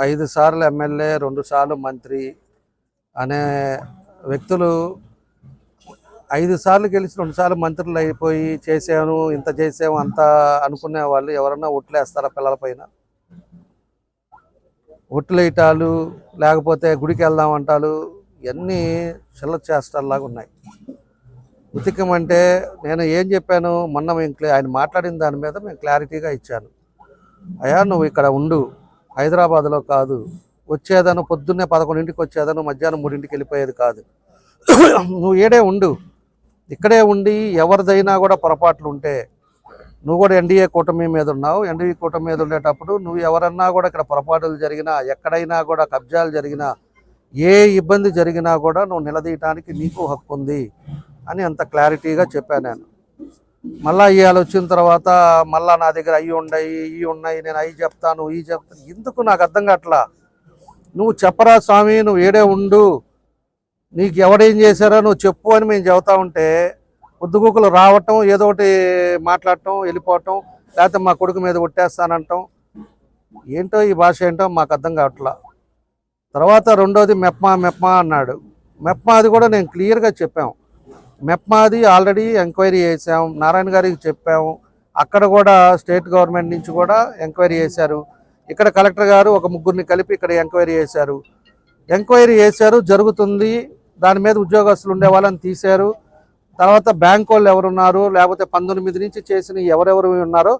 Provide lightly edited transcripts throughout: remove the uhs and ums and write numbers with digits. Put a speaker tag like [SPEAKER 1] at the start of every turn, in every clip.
[SPEAKER 1] 5 సార్లు ఎమ్మెల్యే 2 సార్లు మంత్రి అనే వ్యక్తులు 5 సార్లు గెలిచి 2 సార్లు మంత్రులు అయిపోయి చేసాను ఇంత చేసాము అంత అనుకునే వాళ్ళు ఎవరన్నా ఒట్లేస్తారా పిల్లలపైన? ఒట్లేయటాలు లేకపోతే గుడికి వెళ్దామంటాలు ఇవన్నీ చిల్లర చేష్టలాగా ఉన్నాయి. ఉతికం అంటే నేను ఏం చెప్పాను మొన్న ఆయన మాట్లాడిన దాని మీద మేము క్లారిటీగా ఇచ్చాను. అయ్యా నువ్వు ఇక్కడ ఉండు, హైదరాబాద్లో కాదు, వచ్చేదను పొద్దున్నే 11ంటికి వచ్చేదను మధ్యాహ్నం 3ంటికి వెళ్ళిపోయేది కాదు. నువ్వు ఏడే ఉండు, ఇక్కడే ఉండి ఎవరిదైనా కూడా పొరపాట్లు ఉంటే నువ్వు కూడా ఎన్డీఏ కూటమి మీద ఉన్నావు. ఎన్డీఏ కూటమి మీద ఉండేటప్పుడు నువ్వు ఎవరన్నా కూడా ఇక్కడ పొరపాటులు జరిగినా ఎక్కడైనా కూడా కబ్జాలు జరిగినా ఏ ఇబ్బంది జరిగినా కూడా నువ్వు నిలదీయటానికి నీకు హక్కు ఉంది అని అంత క్లారిటీగా చెప్పాను నేను. మళ్ళీ ఇవాళ వచ్చిన తర్వాత మళ్ళీ నా దగ్గర అవి ఉన్నాయి నేను అవి చెప్తాను ఇవి చెప్తాను. ఎందుకు నాకు అర్థం కావట్లా. నువ్వు చెప్పరా స్వామి, నువ్వు ఏడే ఉండు, నీకు ఎవడేం చేశారో నువ్వు చెప్పు అని మేము చెబుతా ఉంటే పొద్దుగూకులు రావటం, ఏదో ఒకటి మాట్లాడటం, వెళ్ళిపోవటం, లేకపోతే మా కొడుకు మీద కొట్టేస్తానంటాం. ఏంటో ఈ భాష ఏంటో మాకు అర్థం కావట్లా. తర్వాత రెండోది మెప్మా అన్నాడు. మెప్మాది కూడా నేను క్లియర్గా చెప్పాం. మెప్మాది ఆల్రెడీ ఎంక్వైరీ చేసాం, నారాయణ గారికి చెప్పాము. అక్కడ కూడా స్టేట్ గవర్నమెంట్ నుంచి కూడా ఎంక్వైరీ చేశారు. ఇక్కడ కలెక్టర్ గారు ఒక ముగ్గురిని కలిపి ఇక్కడ ఎంక్వైరీ చేశారు. జరుగుతుంది. దాని మీద ఉద్యోగస్తులు ఉండే వాళ్ళని తీశారు. తర్వాత బ్యాంక్ వాళ్ళు ఎవరున్నారు, లేకపోతే 19 నుంచి చేసిన ఎవరెవరు ఉన్నారో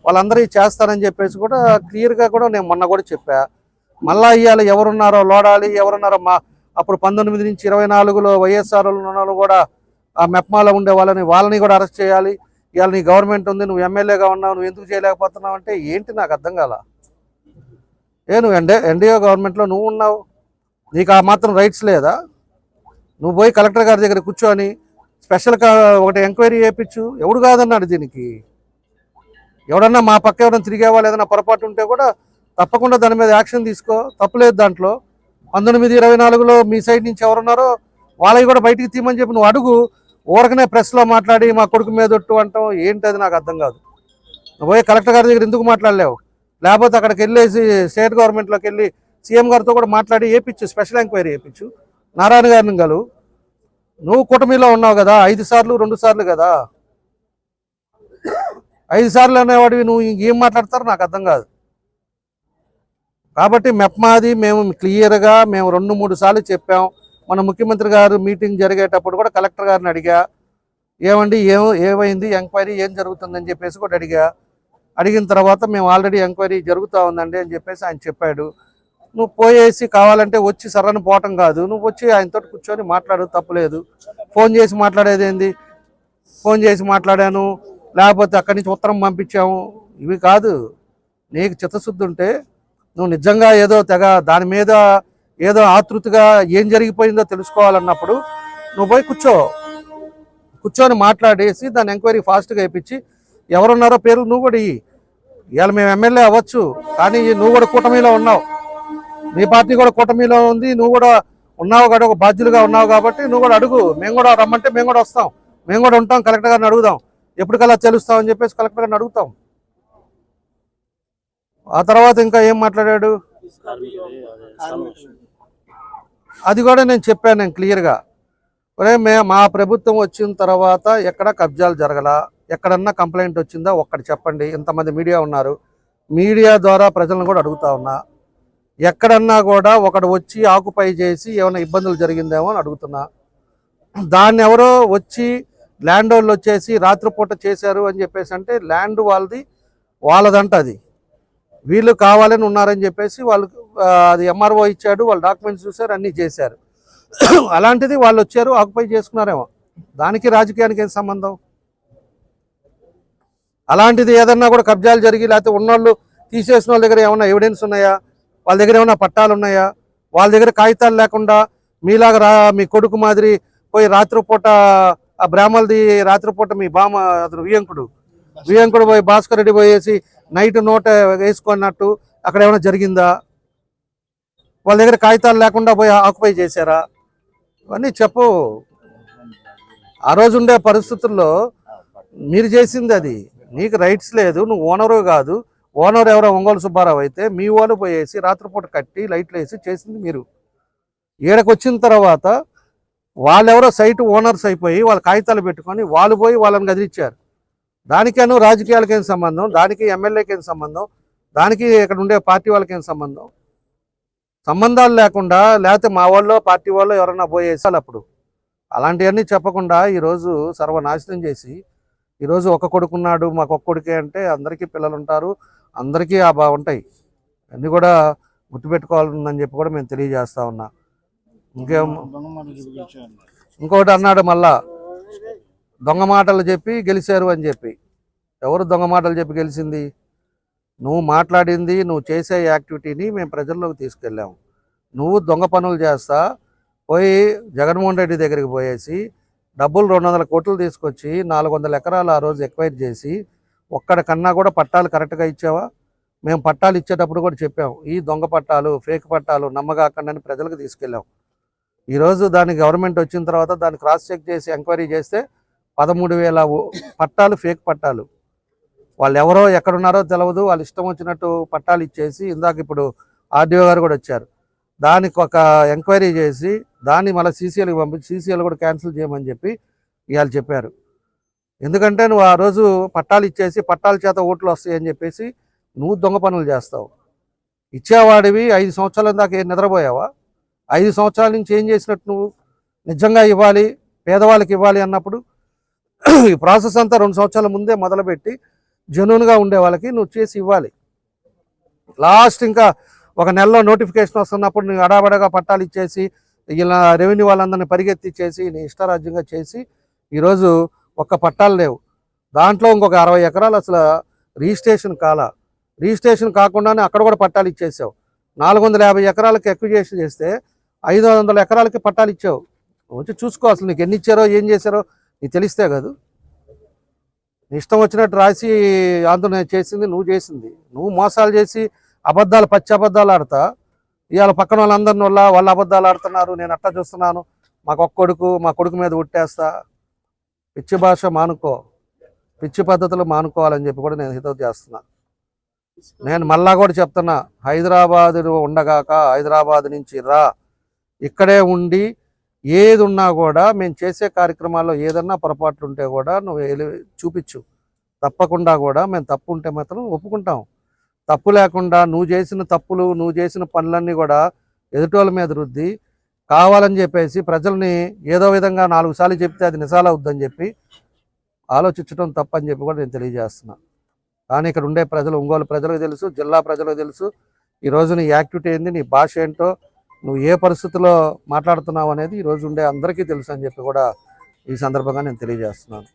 [SPEAKER 1] వాళ్ళందరూ చేస్తారని చెప్పేసి కూడా క్లియర్గా కూడా నేను మొన్న కూడా చెప్పా. మళ్ళా ఇవాళ ఎవరున్నారో లోడాలి, ఎవరున్నారో అప్పుడు 19 నుంచి 24లో వైఎస్ఆర్ వాళ్ళు కూడా ఆ మెప్మాలో ఉండే వాళ్ళని కూడా అరెస్ట్ చేయాలి. ఇవాళ నీ గవర్నమెంట్ ఉంది, నువ్వు ఎమ్మెల్యేగా ఉన్నావు, నువ్వు ఎందుకు చేయలేకపోతున్నావు అంటే ఏంటి నాకు అర్థం కాల. నువ్వు ఎన్డీఏ గవర్నమెంట్లో నువ్వు ఉన్నావు, నీకు ఆ మాత్రం రైట్స్ లేదా? నువ్వు పోయి కలెక్టర్ గారి దగ్గర కూర్చొని స్పెషల్గా ఒకటి ఎంక్వైరీ చేయించు. ఎవడు కాదన్నాడు దీనికి? ఎవడన్నా మా పక్క ఎవరైనా తిరిగే వాళ్ళు ఏదైనా పొరపాటు ఉంటే కూడా తప్పకుండా దాని మీద యాక్షన్ తీసుకో, తప్పులేదు దాంట్లో. 19-24లో మీ సైడ్ నుంచి ఎవరున్నారో వాళ్ళవి కూడా బయటికి తీయమని చెప్పి నువ్వు అడుగు. ఊరకనే ప్రెస్లో మాట్లాడి మా కొడుకు మీద ఒట్టు అంటాం ఏంటి? అది నాకు అర్థం కాదు. నువ్వు పోయి కలెక్టర్ గారి దగ్గర ఎందుకు మాట్లాడలేవు? లేకపోతే అక్కడికి వెళ్ళేసి స్టేట్ గవర్నమెంట్లోకి వెళ్ళి సీఎం గారితో కూడా మాట్లాడి వేయించు, స్పెషల్ ఎంక్వైరీ వేయించు. నారాయణ గారిని గలు, నువ్వు కూటమిలో ఉన్నావు కదా, 5 సార్లు 2 సార్లు కదా. 5 సార్లు అనేవాడివి నువ్వు ఇంకేం మాట్లాడతారో నాకు అర్థం కాదు. కాబట్టి మెప్మాది మేము క్లియర్గా 2-3 సార్లు చెప్పాం. మన ముఖ్యమంత్రి గారు మీటింగ్ జరిగేటప్పుడు కూడా కలెక్టర్ గారిని అడిగా, ఏమండి ఏమైంది ఎంక్వైరీ ఏం జరుగుతుందని చెప్పేసి కూడా అడిగిన తర్వాత మేము ఆల్రెడీ ఎంక్వైరీ జరుగుతూ ఉందండి అని చెప్పేసి ఆయన చెప్పాడు. నువ్వు పోయేసి కావాలంటే వచ్చి సరని పోవటం కాదు, నువ్వు వచ్చి ఆయనతో కూర్చొని మాట్లాడు, తప్పులేదు. ఫోన్ చేసి మాట్లాడేది ఏంది? ఫోన్ చేసి మాట్లాడాను, లేకపోతే అక్కడి నుంచి ఉత్తరం పంపించాము, ఇవి కాదు. నీకు చిత్తశుద్ధి ఉంటే నువ్వు నిజంగా ఏదో దాని మీద ఏదో ఆతృతగా ఏం జరిగిపోయిందో తెలుసుకోవాలన్నప్పుడు నువ్వు పోయి కూర్చొని మాట్లాడేసి దాన్ని ఎంక్వైరీ ఫాస్ట్గా వేయించి ఎవరున్నారో పేర్లు నువ్వు కూడా ఇవ్వి. ఇవాళ మేము ఎమ్మెల్యే అవ్వచ్చు, కానీ నువ్వు కూడా కూటమిలో ఉన్నావు, నీ పార్టీ కూడా కూటమిలో ఉంది, నువ్వు కూడా ఉన్నావు కాబట్టి ఒక బాధ్యులుగా ఉన్నావు కాబట్టి నువ్వు కూడా అడుగు. మేము కూడా రమ్మంటే మేము కూడా వస్తాం, మేము కూడా ఉంటాం, కలెక్టర్ గారిని అడుగుదాం, ఎప్పటికల్లా తెలుస్తామని చెప్పేసి కలెక్టర్ గారిని అడుగుతాం. ఆ తర్వాత ఇంకా ఏం మాట్లాడాడు అది కూడా నేను చెప్పాను. నేను క్లియర్గా మా ప్రభుత్వం వచ్చిన తర్వాత ఎక్కడ కబ్జాలు జరగల, ఎక్కడన్నా కంప్లైంట్ వచ్చిందా ఒక్కటి చెప్పండి. ఇంతమంది మీడియా ఉన్నారు, మీడియా ద్వారా ప్రజలను కూడా అడుగుతా ఉన్నా. ఎక్కడన్నా కూడా ఒకడు వచ్చి ఆకుపై చేసి ఏమైనా ఇబ్బందులు జరిగిందేమో అని అడుగుతున్నా. దాన్ని ఎవరో వచ్చి ల్యాండ్ వాళ్ళు వచ్చేసి రాత్రిపూట చేశారు అని చెప్పేసి అంటే ల్యాండ్ వాళ్ళదంట, అది వీళ్ళు కావాలని ఉన్నారని చెప్పేసి వాళ్ళు అది ఎంఆర్ఓ ఇచ్చాడు, వాళ్ళు డాక్యుమెంట్స్ చూశారు, అన్నీ చేశారు. అలాంటిది వాళ్ళు వచ్చారు ఆక్యుపై చేసుకున్నారేమో, దానికి రాజకీయానికి ఏం సంబంధం? అలాంటిది ఏదన్నా కూడా కబ్జాలు జరిగి లేకపోతే ఉన్నోళ్ళు తీసేసిన వాళ్ళ దగ్గర ఏమన్నా ఎవిడెన్స్ ఉన్నాయా, వాళ్ళ దగ్గర ఏమన్నా పట్టాలు ఉన్నాయా, వాళ్ళ దగ్గర కాగితాలు లేకుండా మీలాగా మీ కొడుకు మాదిరి పోయి రాత్రిపూట ఆ బ్రాహ్మణులది రాత్రిపూట మీ బామ అతను వియంకుడు పోయి భాస్కర్ రెడ్డి పోయేసి నైట్ నోట వేసుకున్నట్టు అక్కడ ఏమైనా జరిగిందా? వాళ్ళ దగ్గర కాగితాలు లేకుండా పోయి ఆక్యుపై చేశారా? ఇవన్నీ చెప్పు. ఆ రోజు ఉండే పరిస్థితుల్లో మీరు చేసింది అది, నీకు రైట్స్ లేదు, నువ్వు ఓనరు కాదు, ఓనర్ ఎవరో ఒంగోలు సుబ్బారావు అయితే మీ ఓను పోయేసి రాత్రిపూట కట్టి లైట్లు వేసి చేసింది మీరు. ఈడకు వచ్చిన తర్వాత వాళ్ళెవరో సైట్ ఓనర్స్ అయిపోయి వాళ్ళ కాగితాలు పెట్టుకొని వాళ్ళు పోయి వాళ్ళని గదిలిచ్చారు. దానికేనో రాజకీయాలకేం సంబంధం, దానికి ఎమ్మెల్యేకేం సంబంధం, దానికి ఇక్కడ ఉండే పార్టీ వాళ్ళకేం సంబంధం? సంబంధాలు లేకుండా లేకపోతే మా వాళ్ళు పార్టీ వాళ్ళు ఎవరన్నా పోయేసాలి. అప్పుడు అలాంటివన్నీ చెప్పకుండా ఈరోజు సర్వనాశనం చేసి ఈరోజు ఒక కొడుకున్నాడు మాకు ఒక్క కొడుకే అంటే అందరికీ పిల్లలు ఉంటారు, అందరికీ ఆ బాగుంటాయి. అన్నీ కూడా గుర్తుపెట్టుకోవాలని చెప్పి కూడా మేము తెలియజేస్తా ఉన్నా. ఇంకొకటి అన్నాడు మళ్ళా, దొంగ మాటలు చెప్పి గెలిచారు అని చెప్పి. ఎవరు దొంగ మాటలు చెప్పి గెలిచింది? నువ్వు మాట్లాడింది, నువ్వు చేసే యాక్టివిటీని మేము ప్రజల్లోకి తీసుకెళ్ళాము. నువ్వు దొంగ పనులు చేస్తా పోయి జగన్మోహన్ రెడ్డి దగ్గరికి పోయేసి డబ్బులు 200 కోట్లు తీసుకొచ్చి 400 ఎకరాలు ఆ రోజు ఎక్వైర్ చేసి ఒక్కడ కన్నా కూడా పట్టాలు కరెక్ట్గా ఇచ్చావా? మేము పట్టాలు ఇచ్చేటప్పుడు కూడా చెప్పాము, ఈ దొంగ పట్టాలు ఫేక్ పట్టాలు నమ్మగాకండి ప్రజలకు తీసుకెళ్ళాం. ఈరోజు దానికి గవర్నమెంట్ వచ్చిన తర్వాత దాన్ని క్రాస్ చెక్ చేసి ఎంక్వైరీ చేస్తే 13,000 పట్టాలు ఫేక్ పట్టాలు. వాళ్ళు ఎవరో ఎక్కడున్నారో తెలియదు, వాళ్ళు ఇష్టం వచ్చినట్టు పట్టాలు ఇచ్చేసి ఇందాక ఇప్పుడు ఆర్డీఓ గారు కూడా వచ్చారు, దానికి ఒక ఎంక్వైరీ చేసి దాన్ని మళ్ళీ సీసీఎల్కి పంపించి సీసీఎల్ కూడా క్యాన్సిల్ చేయమని చెప్పి ఇవాళ చెప్పారు. ఎందుకంటే నువ్వు ఆ రోజు పట్టాలు ఇచ్చేసి పట్టాల చేత ఓట్లు వస్తాయని చెప్పేసి నువ్వు దొంగ పనులు చేస్తావు. ఇచ్చేవాడివి 5 సంవత్సరాల దాకా నిద్రపోయావా? 5 సంవత్సరాల నుంచి ఏం చేసినట్టు నువ్వు? నిజంగా ఇవ్వాలి, పేదవాళ్ళకి ఇవ్వాలి అన్నప్పుడు ఈ ప్రాసెస్ అంతా 2 సంవత్సరాల ముందే మొదలుపెట్టి జెన్యూన్గా ఉండే వాళ్ళకి నువ్వు చేసి ఇవ్వాలి. లాస్ట్ ఇంకా ఒక నెలలో నోటిఫికేషన్ వస్తున్నప్పుడు నువ్వు అడాబడగా పట్టాలు ఇచ్చేసి ఇలా రెవెన్యూ వాళ్ళందరినీ పరిగెత్తిచ్చేసి నీ ఇష్టరాజ్యంగా చేసి ఈరోజు ఒక్క పట్టాలు లేవు. దాంట్లో ఇంకొక 60 ఎకరాలు అసలు రిజిస్ట్రేషన్ కాకుండానే అక్కడ కూడా పట్టాలు ఇచ్చేసావు. 450 ఎకరాలకి ఎక్విజేషన్ చేస్తే 500 ఎకరాలకి పట్టాలు ఇచ్చావు. వచ్చి చూసుకో అసలు నీకు ఎన్ని ఇచ్చారో ఏం చేశారో నీకు తెలిస్తే కాదు. ఇష్టం వచ్చినట్టు రాసి ఆందోళన చేసింది నువ్వు చేసింది. నువ్వు మోసాలు చేసి అబద్ధాలు పచ్చి అబద్ధాలు ఆడతా ఇవాళ పక్కన వాళ్ళందరిని వాళ్ళు అబద్ధాలు ఆడుతున్నారు, నేను అట్టా చూస్తున్నాను, మా కొడుకు మీద ఉట్టేస్తా. పిచ్చి భాష మానుకో, పిచ్చి పద్ధతులు మానుకోవాలని చెప్పి కూడా నేను హితవు చేస్తున్నా. నేను మళ్ళా కూడా చెప్తున్నా, హైదరాబాద్ ఉండగాక హైదరాబాద్ నుంచి రా, ఇక్కడే ఉండి ఏది ఉన్నా కూడా మేము చేసే కార్యక్రమాల్లో ఏదన్నా పొరపాట్లు ఉంటే కూడా నువ్వు చూపించు. తప్పకుండా కూడా మేము తప్పు ఉంటే మాత్రం ఒప్పుకుంటాం. తప్పు లేకుండా నువ్వు చేసిన తప్పులు నువ్వు చేసిన పనులన్నీ కూడా ఎదుటోళ్ళ మీద రుద్ది కావాలని చెప్పేసి ప్రజల్ని ఏదో విధంగా 4 సార్లు చెప్తే అది నిజాలు అవుద్దని చెప్పి ఆలోచించడం తప్పని చెప్పి కూడా నేను తెలియజేస్తున్నా. కానీ ఇక్కడ ఉండే ప్రజలు, ఒంగోలు ప్రజలకు తెలుసు, జిల్లా ప్రజలకు తెలుసు, ఈరోజు నీ యాక్టివిటీ ఏంది, నీ భాష ఏంటో, నువ్వు ఏ పరిస్థితుల్లో మాట్లాడుతున్నావు అనేది ఈరోజు ఉండే అందరికీ తెలుసు అని చెప్పి కూడా ఈ సందర్భంగా నేను తెలియజేస్తున్నాను.